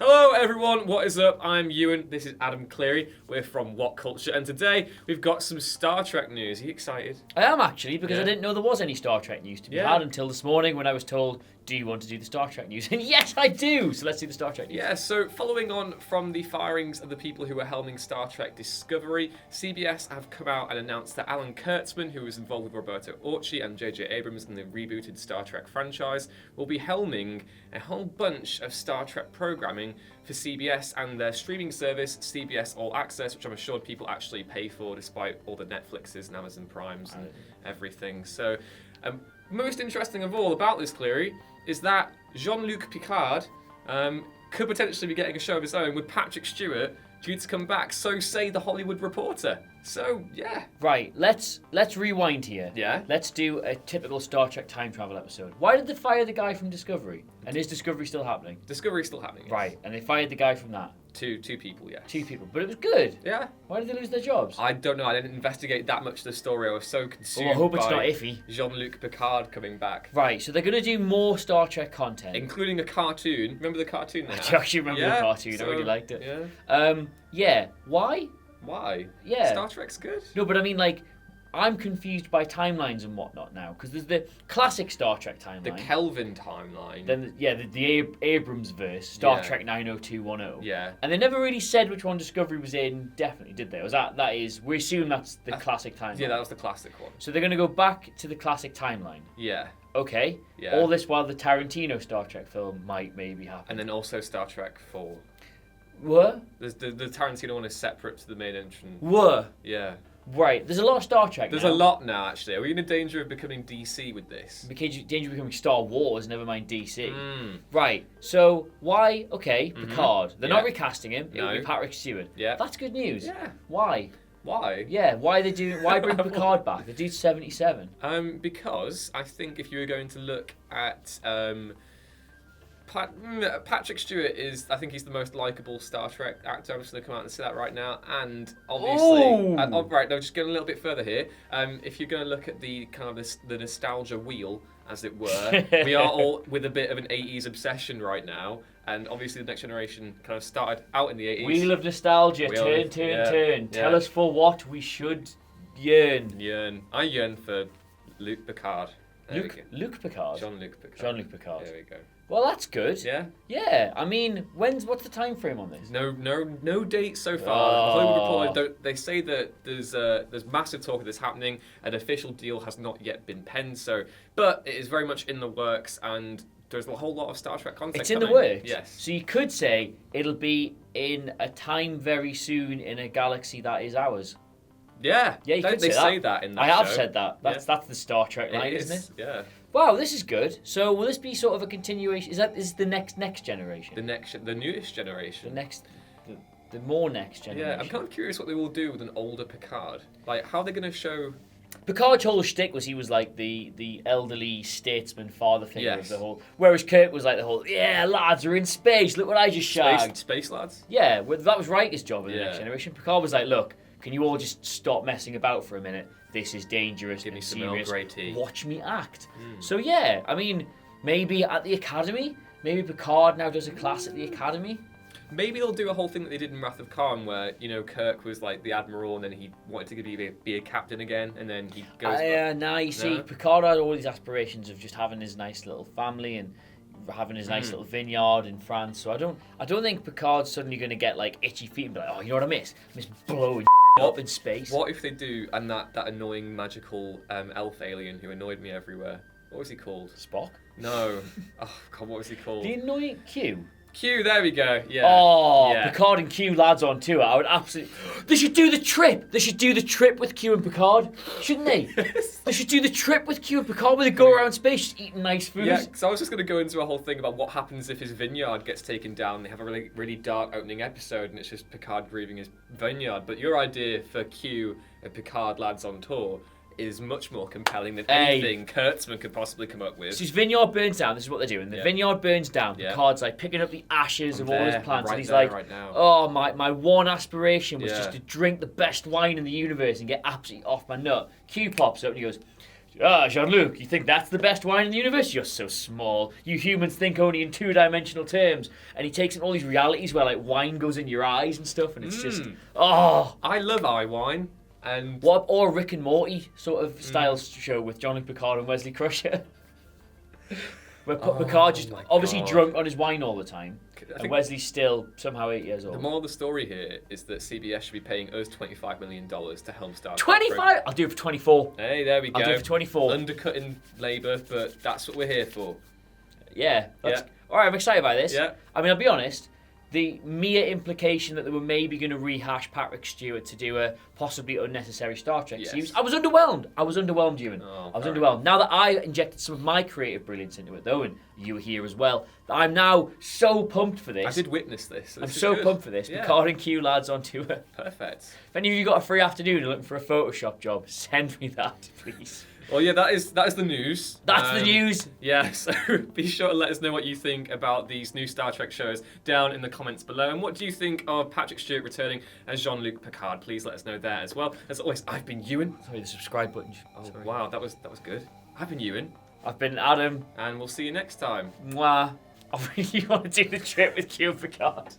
Hello everyone, what is up? I'm Ewan, this is Adam Cleary, we're from What Culture, and today we've got some Star Trek news. Are you excited? I am actually, because Yeah. I didn't know there was any Star Trek news to be Yeah. had until this morning when I was told, do you want to do the Star Trek news? And yes, I do! So let's do the Star Trek news. Yeah, so following on from the firings of the people who were helming Star Trek Discovery, CBS have come out and announced that Alan Kurtzman, who was involved with Roberto Orci and J.J. Abrams in the rebooted Star Trek franchise, will be helming a whole bunch of Star Trek programming for CBS and their streaming service, CBS All Access, which I'm assured people actually pay for despite all the Netflixes and Amazon Primes and everything. So, most interesting of all about this, Cleary, is that Jean-Luc Picard could potentially be getting a show of his own with Patrick Stewart due to come back, so say the Hollywood Reporter. So, yeah. Right, let's rewind here. Yeah? Let's do a typical Star Trek time travel episode. Why did they fire the guy from Discovery? And is Discovery still happening? Discovery's still happening. Yes. Right, and they fired the guy from that. Two people, yes. 2 people, but it was good. Yeah. Why did they lose their jobs? I don't know. I didn't investigate that much of the story. I was so consumed I hope it's by not iffy. Jean-Luc Picard coming back. Right, so they're going to do more Star Trek content. Including a cartoon. Remember the cartoon they I had? actually remember the cartoon. I really liked it. Yeah. Yeah. Why? Why? Yeah. Star Trek's good. No, but I mean, like, I'm confused by timelines and whatnot now, because there's the classic Star Trek timeline. The Kelvin timeline. Then, the Abrams verse, Star Yeah. Trek 90210. Yeah. And they never really said which one Discovery was in, definitely, did they? Was that is, we assume that's the classic timeline. Yeah, that was the classic one. So they're going to go back to the classic timeline. Yeah. Okay. Yeah. All this while the Tarantino Star Trek film might maybe happen. And then also Star Trek 4. Were? The Tarantino one is separate to the main entrance. Were. Yeah. Right. There's a lot of Star Trek There's now. a lot now, actually. Are we in a danger of becoming DC with this? Danger of becoming Star Wars, never mind DC. Mm. Right, so why? Okay, Picard. They're not Yeah. recasting him. It'll be No. Patrick Stewart. Yeah. That's good news. Yeah. Why? Why? Yeah, why bring Picard back? The dude's 77. Because I think if you were going to look at Patrick Stewart I think he's the most likable Star Trek actor. I'm just going to come out and say that right now. And obviously, right, no, just going a little bit further here. If you're going to look at the kind of the nostalgia wheel, as it were, we are all with a bit of an 80s obsession right now. And obviously, the Next Generation kind of started out in the 80s. Wheel of nostalgia, Wheel turn. yeah. Tell us for what we should yearn. I yearn for Luke Picard. Luke Picard. Jean-Luc Picard. Jean-Luc Picard. There we go. Well, that's good. Yeah. Yeah. I mean, what's the time frame on this? No date so far. Oh. Hollywood Reporter, they say that there's massive talk of this happening. An official deal has not yet been penned, but it is very much in the works, and there's a whole lot of Star Trek content. It's in coming. the works. Yes. So you could say it'll be in a time very soon in a galaxy that is ours. Yeah. Yeah, you could they say that in that I have show. said that. That's the Star Trek line, isn't it? Yeah. Wow, this is good. So will this be sort of a continuation? Is the next generation? The newest generation. The more next generation. Yeah, I'm kind of curious what they will do with an older Picard. Like, how are they going to show? Picard's whole shtick was he was like the elderly statesman father figure of Yes. the whole, whereas Kirk was like the whole, yeah, lads, we're in space, look what I just shagged. Space lads? Yeah, well, that was Riker's job in the Yeah. Next Generation. Picard was like, look, can you all just stop messing about for a minute? This is dangerous Give me and some Earl serious. Grey tea. Watch me act. So yeah, I mean, maybe at the Academy, maybe Picard now does a class at the Academy. Maybe they'll do a whole thing that they did in Wrath of Khan, where Kirk was like the admiral, and then he wanted to be a captain again, and then he goes. You see, Picard had all these aspirations of just having his nice little family and having his nice little vineyard in France. So I don't think Picard's suddenly going to get like itchy feet and be like, oh, you know what I miss blowing up in space. What if they do? And that annoying magical elf alien who annoyed me everywhere. What was he called? Spock? No. Oh God, what was he called? The annoying Q. Q. There we go. Yeah. Oh, yeah. Picard and Q lads on tour. I would absolutely. They should do the trip. They should do the trip with Q and Picard, shouldn't they? They should do the trip with Q and Picard, where they go around space just eating nice food. Yeah, because I was just going to go into a whole thing about what happens if his vineyard gets taken down. They have a really, really dark opening episode, and it's just Picard grieving his vineyard. But your idea for Q and Picard lads on tour is much more compelling than anything Kurtzman could possibly come up with. So his vineyard burns down. This is what they're doing. The vineyard burns down. Picard's like picking up the ashes of all his plants, and he's like, "Oh, my one aspiration was just to drink the best wine in the universe and get absolutely off my nut." Q pops up and he goes, Jean-Luc, you think that's the best wine in the universe? You're so small. You humans think only in two-dimensional terms. And he takes in all these realities where like wine goes in your eyes and stuff, and it's just I love eye wine, and or Rick and Morty sort of style show with Jean-Luc Picard and Wesley Crusher. Where Picard just obviously drunk on his wine all the time, and Wesley's still somehow 8 years old. The moral of the story here is that CBS should be paying us $25 million to helm Star Trek. 25? I'll do it for 24. Hey, there we go. I'll do it for 24. Undercutting labour, but that's what we're here for. Yeah. All right, I'm excited by this. Yeah. I mean, I'll be honest. The mere implication that they were maybe going to rehash Patrick Stewart to do a possibly unnecessary Star Trek series, I was underwhelmed. Ewan. I was underwhelmed. Now that I injected some of my creative brilliance into it, though, and you were here as well, I'm now so pumped for this. I did witness this. I'm so pumped for this. Yeah. Picard and Q lads on tour. Perfect. If any of you got a free afternoon and looking for a Photoshop job, send me that, please. Well, yeah, that is the news. That's the news. Yeah, so be sure to let us know what you think about these new Star Trek shows down in the comments below. And what do you think of Patrick Stewart returning as Jean-Luc Picard? Please let us know there as well. As always, I've been Ewan. Sorry, the subscribe button. Oh, wow, that was good. I've been Ewan. I've been Adam. And we'll see you next time. Mwah. I really want to do the trip with Q and Picard.